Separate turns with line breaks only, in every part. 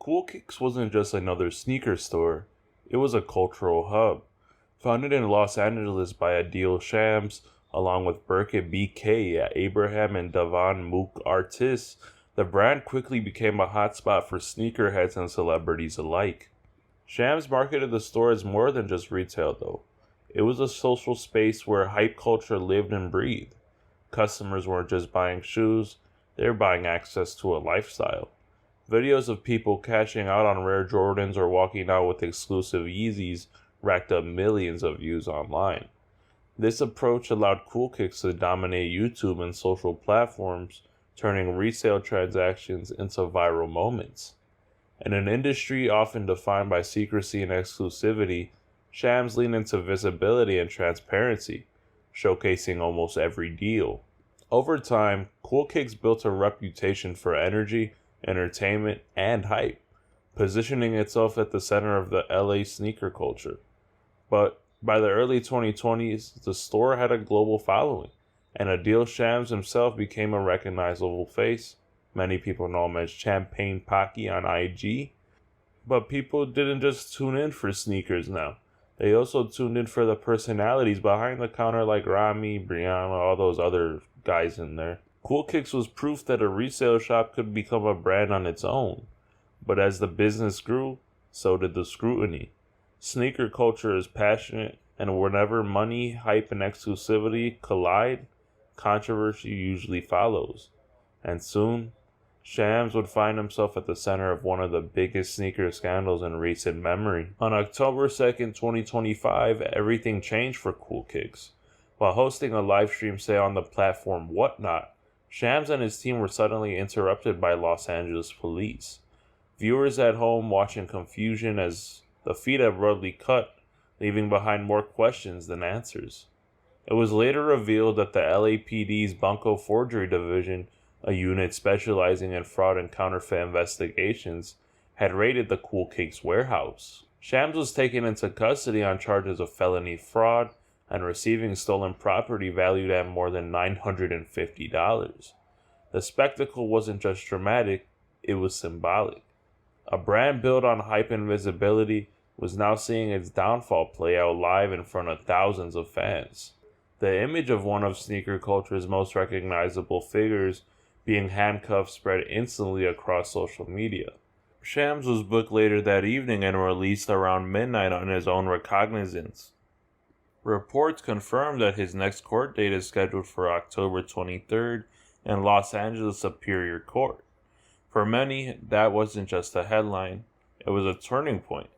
CoolKicks wasn't just another sneaker store, it was a cultural hub. Founded in Los Angeles by Adil Shams, along with Burkett BK, Abraham and Davon Mook artists, the brand quickly became a hotspot for sneakerheads and celebrities alike. Shams marketed the store as more than just retail, though. It was a social space where hype culture lived and breathed. Customers weren't just buying shoes, they were buying access to a lifestyle. Videos of people cashing out on rare Jordans or walking out with exclusive Yeezys racked up millions of views online. This approach allowed CoolKicks to dominate YouTube and social platforms, turning resale transactions into viral moments. In an industry often defined by secrecy and exclusivity, Shams leaned into visibility and transparency, showcasing almost every deal. Over time, CoolKicks built a reputation for energy, entertainment, and hype, positioning itself at the center of the LA sneaker culture. But by the early 2020s, the store had a global following, and Adil Shams himself became a recognizable face. Many people know him as Champagne Pocky on IG. But people didn't just tune in for sneakers now. They also tuned in for the personalities behind the counter like Rami, Brianna, all those other guys in there. CoolKicks was proof that a resale shop could become a brand on its own. But as the business grew, so did the scrutiny. Sneaker culture is passionate, and whenever money, hype, and exclusivity collide, controversy usually follows. And soon, Shams would find himself at the center of one of the biggest sneaker scandals in recent memory. On October 2nd, 2025, everything changed for CoolKicks. While hosting a live stream sale on the platform Whatnot, Shams and his team were suddenly interrupted by Los Angeles police. Viewers at home watching confusion as the feed abruptly cut, leaving behind more questions than answers. It was later revealed that the LAPD's Bunko Forgery Division, a unit specializing in fraud and counterfeit investigations, had raided the CoolKicks warehouse. Shams was taken into custody on charges of felony fraud and receiving stolen property valued at more than $950. The spectacle wasn't just dramatic, it was symbolic. A brand built on hype and visibility was now seeing its downfall play out live in front of thousands of fans. The image of one of sneaker culture's most recognizable figures being handcuffed spread instantly across social media. Shams was booked later that evening and released around midnight on his own recognizance. Reports confirmed that his next court date is scheduled for October 23rd in Los Angeles Superior Court. For many, that wasn't just a headline, it was a turning point.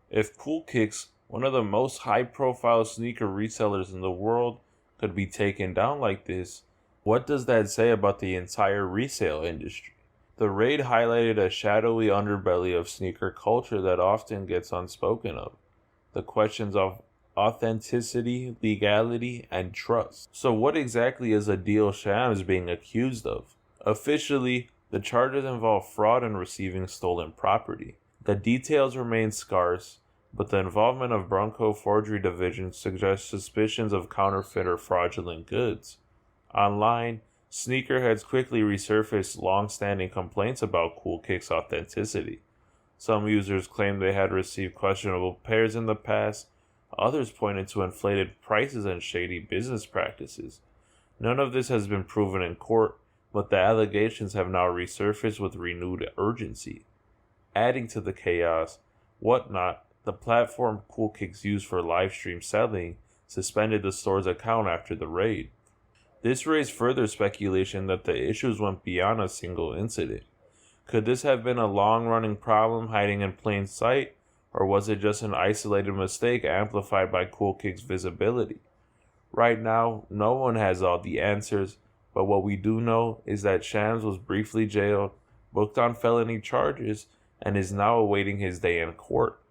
If CoolKicks, one of the most high-profile sneaker resellers in the world, could be taken down like this, what does that say about the entire resale industry? The raid highlighted a shadowy underbelly of sneaker culture that often gets unspoken of. The questions of authenticity, legality, and trust. So what exactly is Adil Shams being accused of? Officially, the charges involve fraud and receiving stolen property. The details remain scarce, but the involvement of Bunko Forgery Division suggests suspicions of counterfeit or fraudulent goods. Online, sneakerheads quickly resurfaced long-standing complaints about CoolKicks' authenticity. Some users claimed they had received questionable pairs in the past. Others pointed to inflated prices and shady business practices. None of this has been proven in court, but the allegations have now resurfaced with renewed urgency. Adding to the chaos, Whatnot, the platform CoolKicks used for live stream selling, suspended the store's account after the raid. This raised further speculation that the issues went beyond a single incident. Could this have been a long-running problem hiding in plain sight, or was it just an isolated mistake amplified by CoolKicks' visibility? Right now, no one has all the answers, but what we do know is that Shams was briefly jailed, booked on felony charges, and is now awaiting his day in court.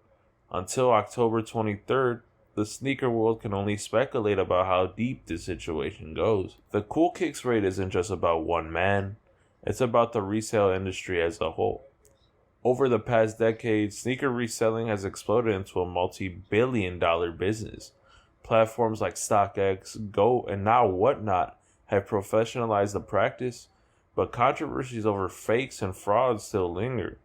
Until October 23rd, the sneaker world can only speculate about how deep this situation goes. The CoolKicks raid isn't just about one man, it's about the resale industry as a whole. Over the past decade, sneaker reselling has exploded into a multi-billion-dollar business. Platforms like StockX, Go, and now Whatnot have professionalized the practice, but controversies over fakes and frauds still linger.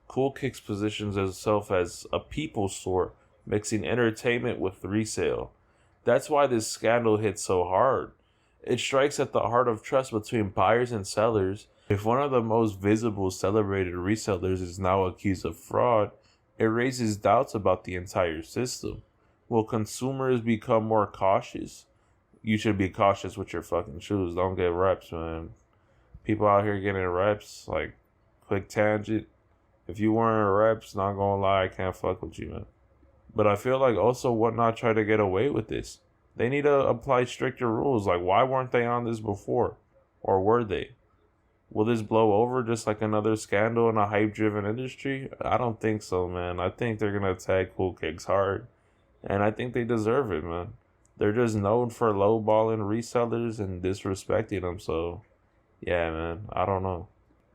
CoolKicks positions itself as a people store, mixing entertainment with resale. That's why this scandal hits so hard. It strikes at the heart of trust between buyers and sellers. If one of the most visible, celebrated resellers is now accused of fraud, it raises doubts about the entire system. Will consumers become more cautious? You should be cautious with your fucking shoes. Don't get reps, man. People out here getting reps, like, quick tangent. If you weren't reps, not gonna lie, I can't fuck with you, man. But I feel like also Whatnot try to get away with this. They need to apply stricter rules. Like, why weren't they on this before? Or were they? Will this blow over just like another scandal in a hype-driven industry? I don't think so, man. I think they're gonna attack CoolKicks hard. And I think they deserve it, man. They're just known for lowballing resellers and disrespecting them, so yeah, man, I don't know.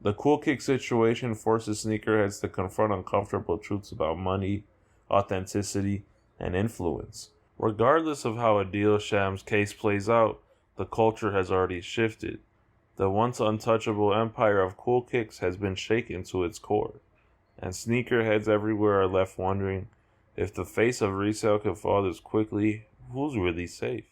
The CoolKick situation forces sneakerheads to confront uncomfortable truths about money, authenticity, and influence. Regardless of how Adil Sham's case plays out, the culture has already shifted. The once untouchable empire of CoolKicks has been shaken to its core, and sneakerheads everywhere are left wondering, if the face of resale could fall this quickly, who's really safe?